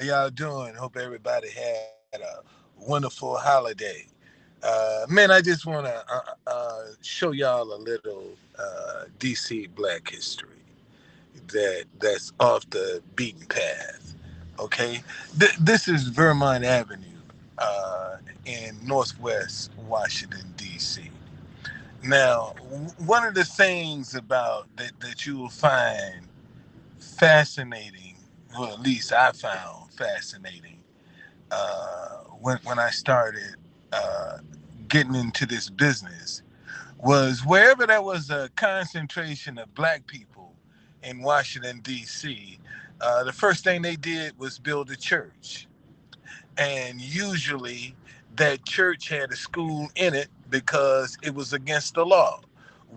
y'all doing? Hope everybody had a wonderful holiday. Man, I just want to show y'all a little DC Black history that's off the beaten path. Okay, this is Vermont Avenue in Northwest Washington D.C. Now, one of the things about that you will find fascinating, well, at least I found fascinating when I started uh, getting into this business, was wherever there was a concentration of black people in Washington, D.C., the first thing they did was build a church. And usually that church had a school in it because it was against the law,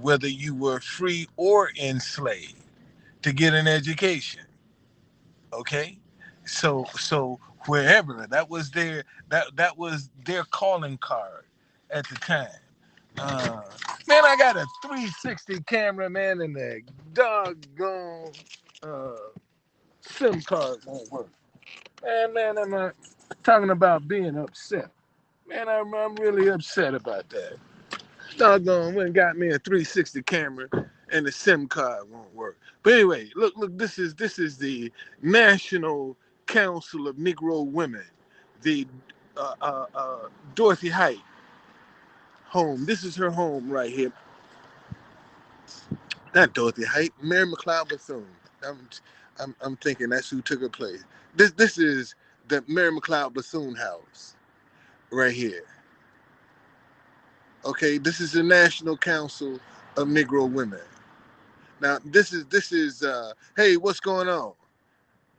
whether you were free or enslaved, to get an education. Okay, so wherever that was their calling card at the time. uh Man, I got a 360 camera, man, and the doggone uh sim card won't work. Man, I'm not talking about being upset. Man, I'm really upset about that. Doggone went and got me a 360 camera and the SIM card won't work. But anyway, look, this is the National Council of Negro Women, the Dorothy Height home. This is her home right here. Not Dorothy Height, Mary McLeod Bethune. I'm, I'm thinking that's who took her place. This is the Mary McLeod Bethune house right here. Okay, this is the National Council of Negro Women. Now this is hey, what's going on?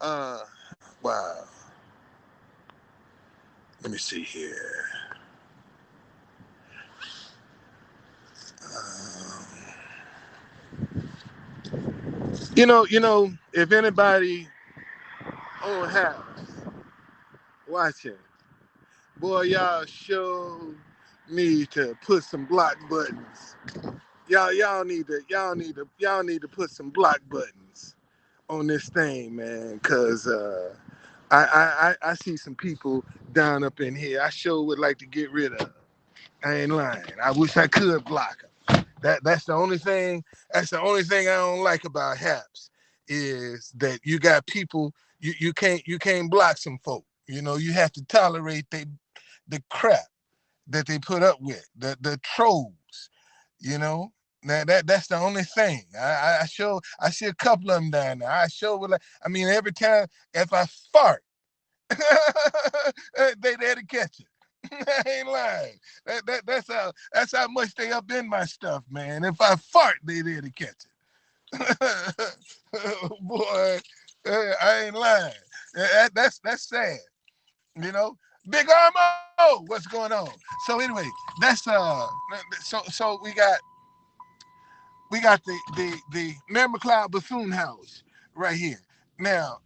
Uh wow. Let me see here. Um, if anybody on house watching, boy, y'all sure need to put some block buttons. Y'all need to put some block buttons on this thing, man, cause I see some people down up in here I sure would like to get rid of. I ain't lying. I wish I could block them. That's the only thing. That's the only thing I don't like about Haps is that you got people you can't block some folk. You have to tolerate the crap that they put up with, the trolls. You know. Now that's the only thing. I see a couple of them down there. I show would like. I mean, every time if I fart, they there to catch it. I ain't lying. That's how much they up in my stuff, man. If I fart, they there to catch it. Boy, I ain't lying. That's sad, you know. Big Armo, what's going on? So anyway, that's so we got the Mary McLeod Bethune House right here. Now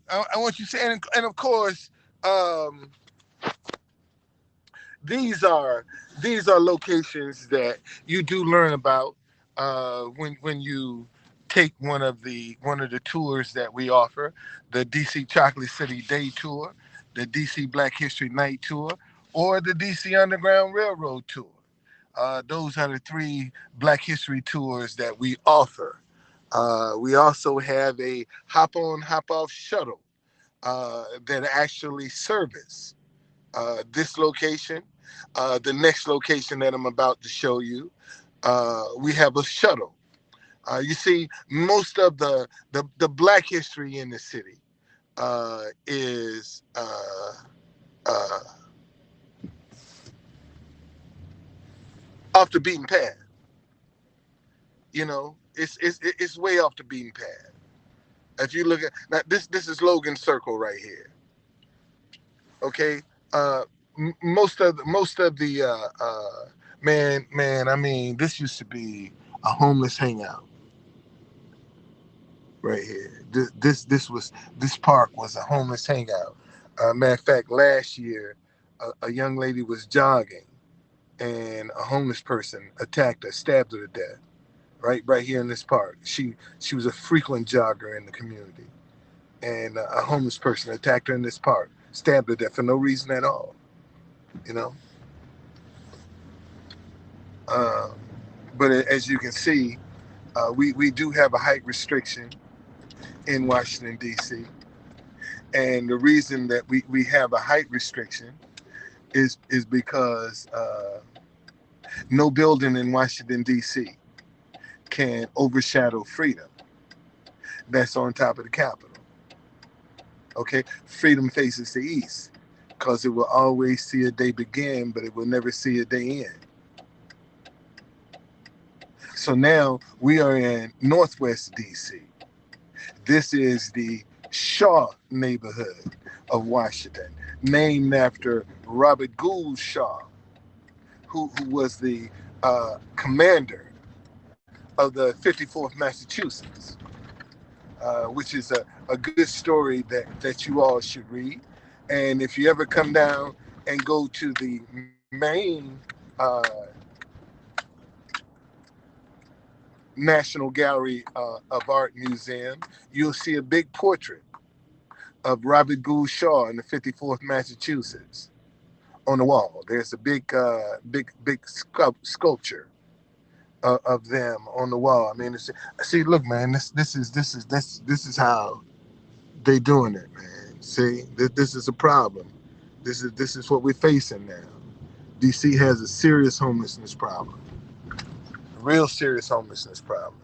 I want you to say, and of course, um, these are these are locations that you do learn about when you take one of the tours that we offer, the DC Chocolate City Day Tour, the DC Black History Night Tour, or the DC Underground Railroad Tour. Those are the three Black History tours that we offer. We also have a hop on, hop off shuttle that actually service this location, the next location that I'm about to show you. We have a shuttle. You see, most of the Black history in the city is uh, off the beaten path. It's way off the beaten path. If you look at now, this is Logan Circle right here. Okay, uh, most of the man. I mean, this used to be a homeless hangout right here. This park was a homeless hangout. Matter of fact, last year, a young lady was jogging, and a homeless person attacked her, stabbed her to death. Right here in this park. She was a frequent jogger in the community. and a homeless person attacked her in this park, stabbed her to death for no reason at all. You know, um, but as you can see, we do have a height restriction in Washington D.C. And the reason that we have a height restriction is because no building in Washington D.C. can overshadow freedom that's on top of the Capitol. Okay, freedom faces the east because it will always see a day begin, but it will never see a day end. So now we are in Northwest DC. This is the Shaw neighborhood of Washington, named after Robert Gould Shaw, who was the commander of the 54th Massachusetts, which is a good story that you all should read. And if you ever come down and go to the main National Gallery of Art Museum, you'll see a big portrait of Robert Gould Shaw in the 54th Massachusetts on the wall. There's a big sculpture of them on the wall. I mean, see, look, man, this is how they doing it, man. See, this is a problem. This is what we're facing now. DC has a serious homelessness problem, a real serious homelessness problem.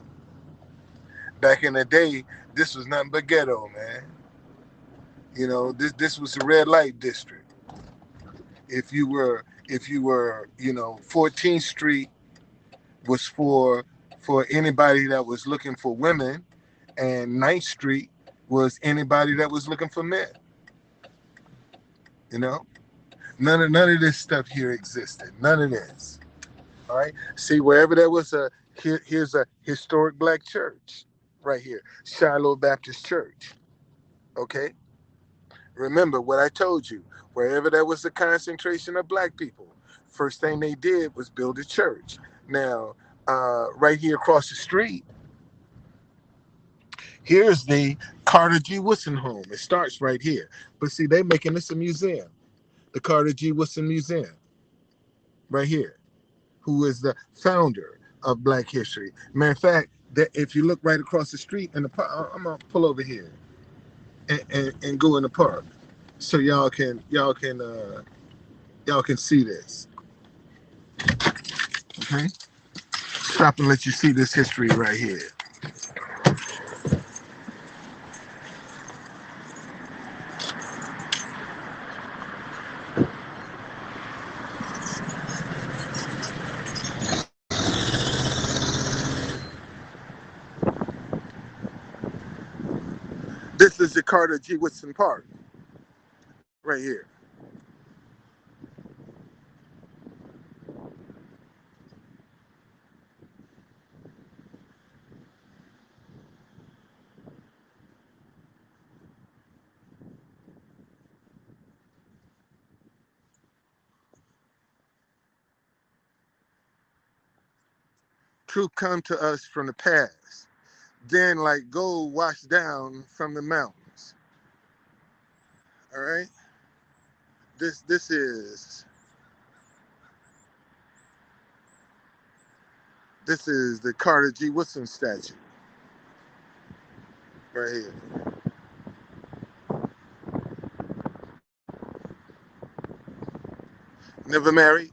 Back in the day, this was nothing but ghetto, man. You know, this was a red light district. If you were, 14th Street was for anybody that was looking for women, and 9th Street was anybody that was looking for men. You know, none of this stuff here existed. None of this. All right. See, wherever there was here's a historic black church right here, Shiloh Baptist Church. Okay. Remember what I told you. Wherever there was a concentration of black people, first thing they did was build a church. Now, right here across the street, here's the Carter G. Woodson home. It starts right here. But see, they're making this a museum. The Carter G. Woodson Museum, right here, who is the founder of Black History. Matter of fact, that if you look right across the street in the park, I'm gonna pull over here and go in the park, so y'all can see this. Okay, stop and let you see this history right here. This is the Carter G. Woodson Park right here. Truth come to us from the past, then like gold washed down from the mountains. All right. This is the Carter G. Woodson statue right here. Never married,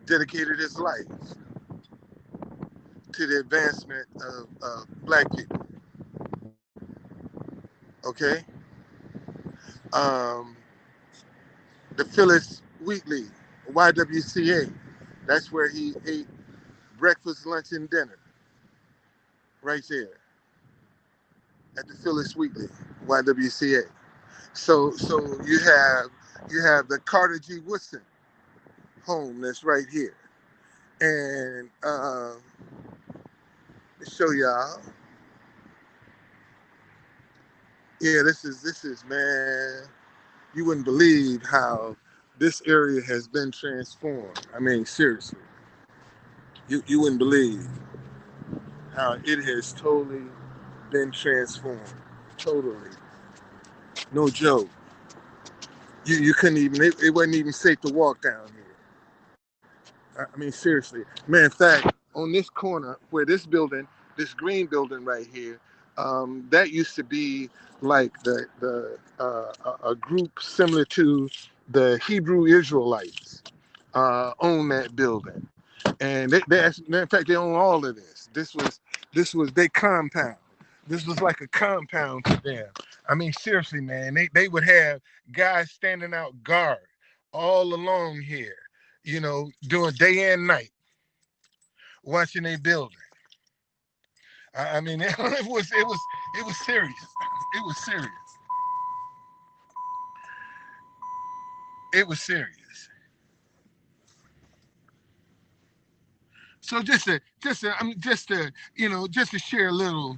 dedicated his life to the advancement of black people. Okay. Um, the Phyllis Wheatley, YWCA. That's where he ate breakfast, lunch, and dinner. Right there at the Phyllis Wheatley, YWCA. So you have the Carter G. Woodson home that's right here, and to show y'all. Yeah, this is man. You wouldn't believe how this area has been transformed. I mean, seriously, you wouldn't believe how it has totally been transformed. Totally. No joke. You couldn't even, it wasn't even safe to walk down here. I mean, seriously. Man, in fact, on this corner where this building, this green building right here, that used to be like a group similar to the Hebrew Israelites own that building, and in fact they own all of this. This was their compound. This was like a compound to them. I mean, seriously, man, they would have guys standing out guard all along here, doing day and night, watching a building. I mean, it was serious. It was serious. It was serious. So just to share a little,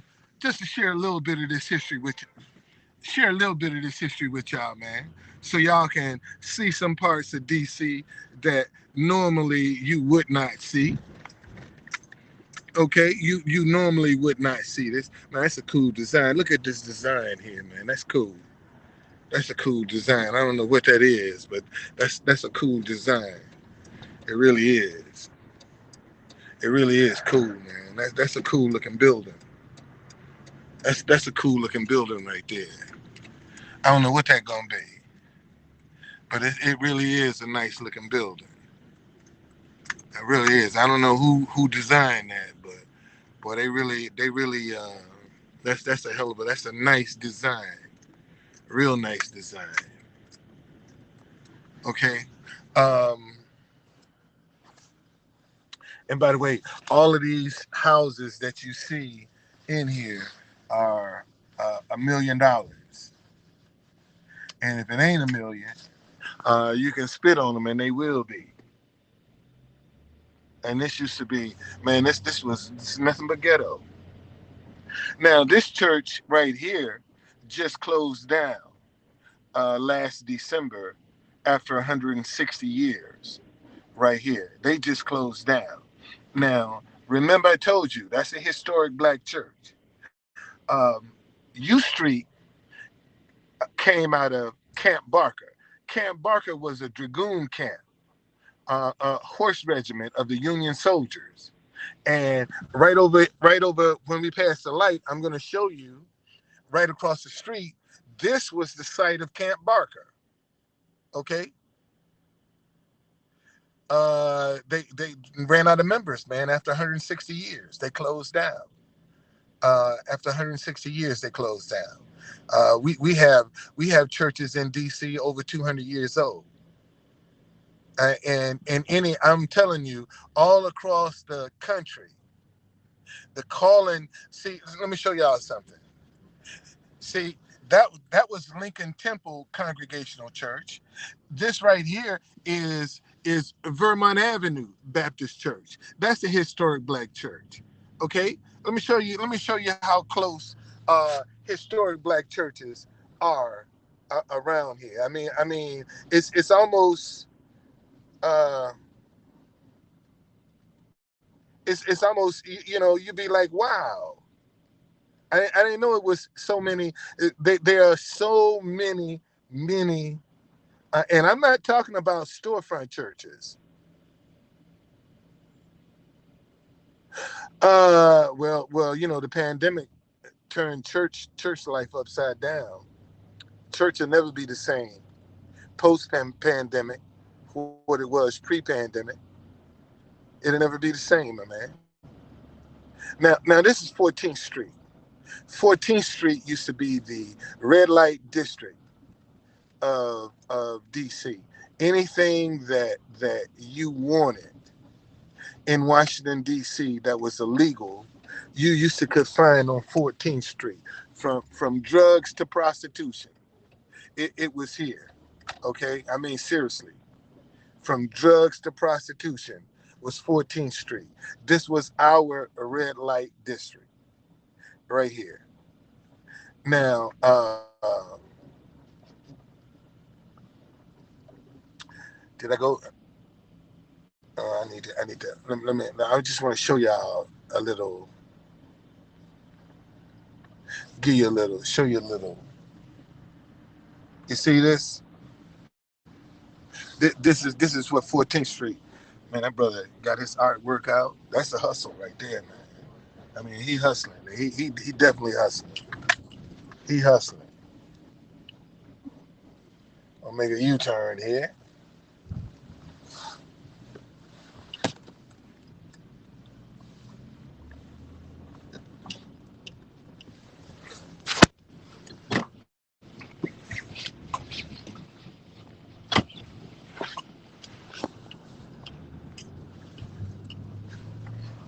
bit of this history with you, share a little bit of this history with y'all, man, so y'all can see some parts of DC that normally you would not see. Okay, you normally would not see this. Man, that's a cool design. Look at this design here, man. That's cool. That's a cool design. I don't know what that is, but that's a cool design. It really is. It really is cool, man. That's a cool looking building. That's a cool looking building right there. I don't know what that gonna be, but it really is a nice looking building. It really is. I don't know who designed that, but boy, they really that's a hell of that's a nice design. Real nice design. Okay. Um, and by the way, all of these houses that you see in here are $1 million. And if it ain't a million, you can spit on them, and they will be. And this used to be, man, this nothing but ghetto. Now this church right here just closed down last December after 160 years. Right here, they just closed down. Now, remember I told you that's a historic black church. U Street came out of Camp Barker. Camp Barker was a dragoon camp, a horse regiment of the Union soldiers. And right over when we pass the light, I'm going to show you right across the street. This was the site of Camp Barker. Okay, they ran out of members, man. After 160 years, they closed down. After 160 years, they closed down. We have churches in DC over 200 years old, and I'm telling you, all across the country, the calling. See, let me show y'all something. See, that was Lincoln Temple Congregational Church. This right here is Vermont Avenue Baptist Church. That's the historic black church. Okay, let me show you how close historic black churches are around here. I mean, it's almost uh, it's almost you'd be like, wow. I didn't know it was so many. There are so many, and I'm not talking about storefront churches. Well, the pandemic turned church life upside down. Church will never be the same post pandemic, what it was pre-pandemic. It'll never be the same, my man. Now this is 14th Street. 14th Street used to be the red light district of DC. Anything that you wanted in Washington D.C. that was illegal, you used to could find on 14th Street, from drugs to prostitution. It was here. Okay, I mean seriously, from drugs to prostitution was 14th Street. This was our red light district right here. Now, did I go? Let me. I just want to show y'all a little. give you a little, show you a little. You see this? This is what 14th Street. Man, that brother got his artwork out. That's a hustle right there, man. I mean, he hustling. He definitely hustling. He hustling. I'll make a U-turn here.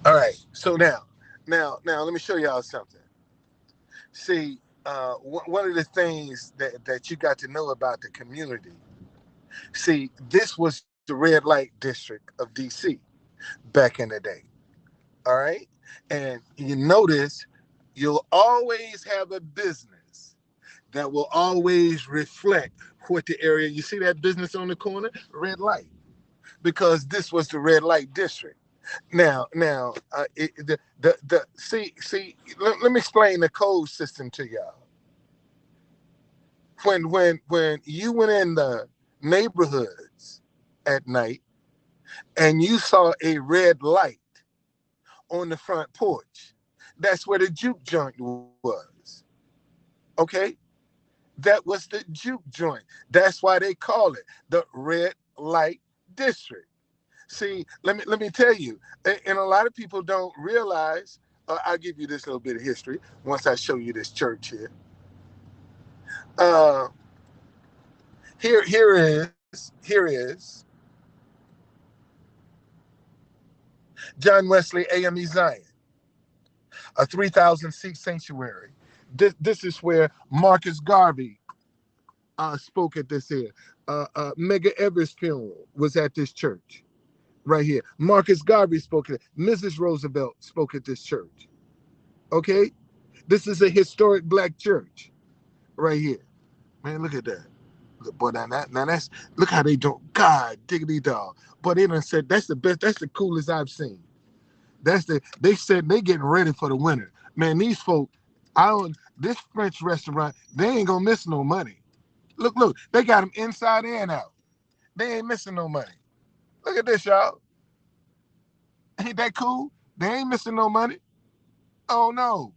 All right. So now, let me show y'all something. See, one of the things that you got to know about the community. See, this was the red light district of DC back in the day. All right. And you notice you'll always have a business that will always reflect what the area. You see that business on the corner? Red light. Because this was the red light district. The see. Let me explain the code system to y'all. When you went in the neighborhoods at night and you saw a red light on the front porch, that's where the juke joint was. Okay, that was the juke joint. That's why they call it the red light district. See, let me tell you, and a lot of people don't realize. I'll give you this little bit of history once I show you this church here. Uh, here is John Wesley AME Zion, a 3,000 seat sanctuary. This is where Marcus Garvey spoke at this here. Medgar Evers' funeral was at this church right here. Marcus Garvey spoke at it. Mrs. Roosevelt spoke at this church. Okay, this is a historic black church right here. Man, look at that. Boy, now that's look how they do. God diggity dog. But they done said that's the best. That's the coolest I've seen. They said they getting ready for the winter. Man, these folk, I don't. This French restaurant, they ain't gonna miss no money. Look, they got them inside and out. They ain't missing no money. Look at this, y'all. Ain't that cool? They ain't missing no money. Oh no,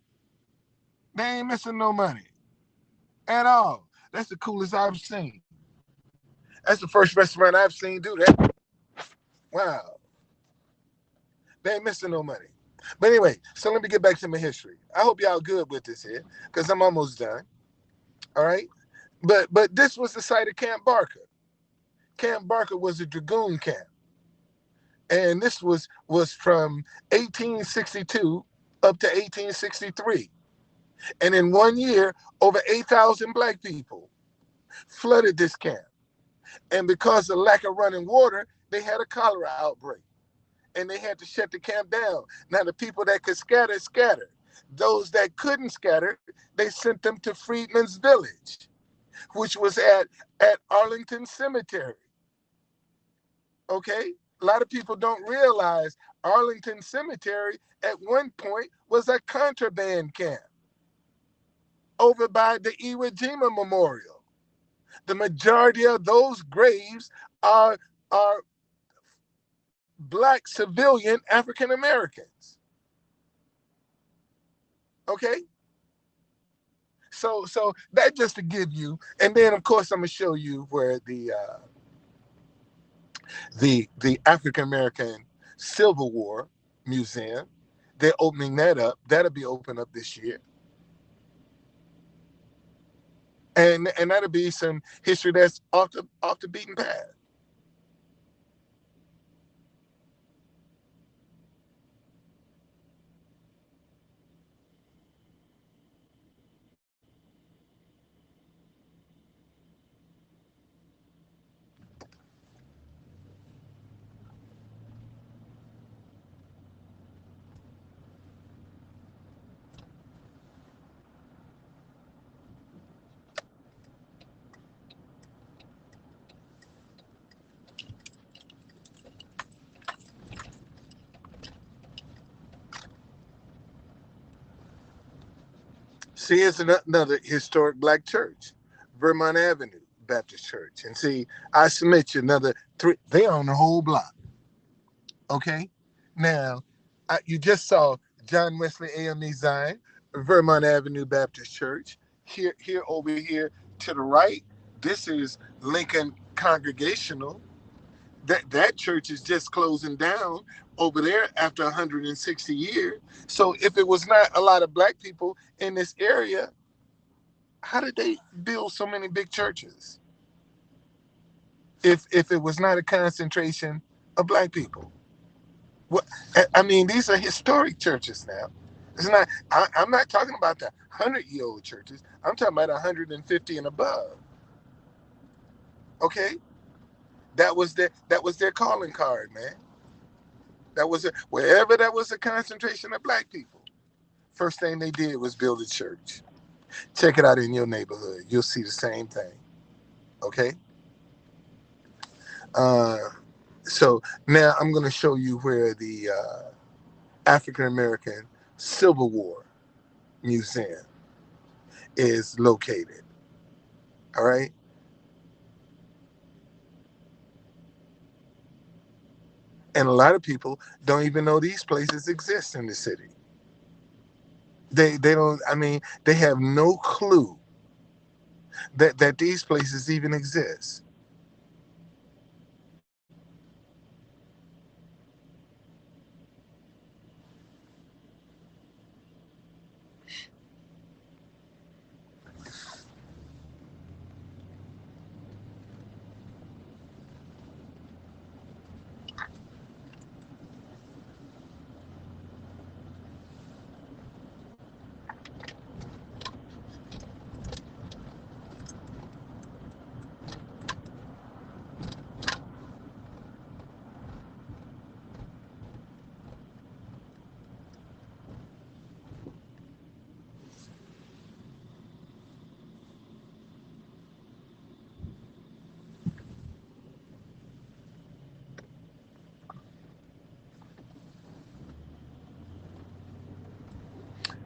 they ain't missing no money at all. That's the coolest I've seen. That's the first restaurant I've seen do that. Wow, they ain't missing no money. But anyway, so let me get back to my history. I hope y'all good with this here, because I'm almost done. All right. But this was the site of Camp Barker. Camp Barker was a dragoon camp. And this was from 1862 up to 1863. And in 1 year, over 8,000 black people flooded this camp. And because of lack of running water, they had a cholera outbreak. And they had to shut the camp down. Now, the people that could scatter, scattered. Those that couldn't scatter, they sent them to Freedman's Village, which was at Arlington Cemetery. Okay? A lot of people don't realize Arlington Cemetery at one point was a contraband camp over by the Iwo Jima Memorial. The majority of those graves are black civilian African Americans. Okay? So that just to give you, and then of course I'm gonna show you where the African American Civil War Museum. They're opening that up. That'll be open up this year. And that'll be some history that's off the beaten path. See, it's another historic black church, Vermont Avenue Baptist Church. And see, I submit you another three. They on the whole block. Okay. Now, you just saw John Wesley AME Zion, Vermont Avenue Baptist Church. Here, over here to the right, this is Lincoln Congregational. That church is just closing down over there after 160 years. So if it was not a lot of black people in this area, how did they build so many big churches? If it was not a concentration of black people. What I mean, these are historic churches now. It's not. I'm not talking about the 100-year-old churches. I'm talking about 150 and above. Okay, that was their calling card, man. That was wherever that was a concentration of black people. First thing they did was build a church. Check it out in your neighborhood. You'll see the same thing. Okay. Uh, so now I'm going to show you where the African American Civil War Museum is located. All right. And a lot of people don't even know these places exist in the city. They don't. I mean, they have no clue that these places even exist.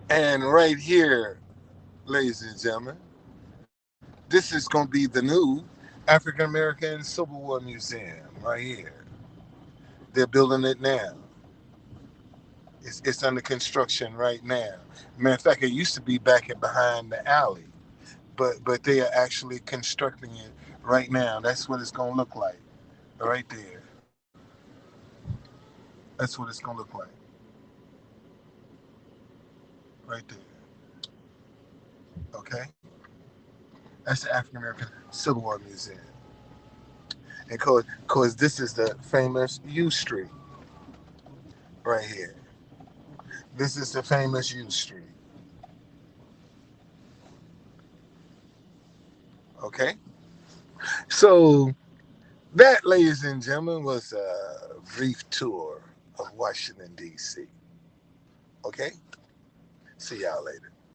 And right here, ladies and gentlemen, this is going to be the new African American Civil War Museum right here. They're building it now. It's under construction right now. Matter of fact, it used to be back behind the alley, but they are actually constructing it right now. That's what it's going to look like, right there. That's what it's going to look like, right there. Okay, that's the African American Civil War Museum. And cause this is the famous U Street right here. This is the famous U Street. Okay, so that, ladies and gentlemen, was a brief tour of Washington D.C. Okay, see y'all later.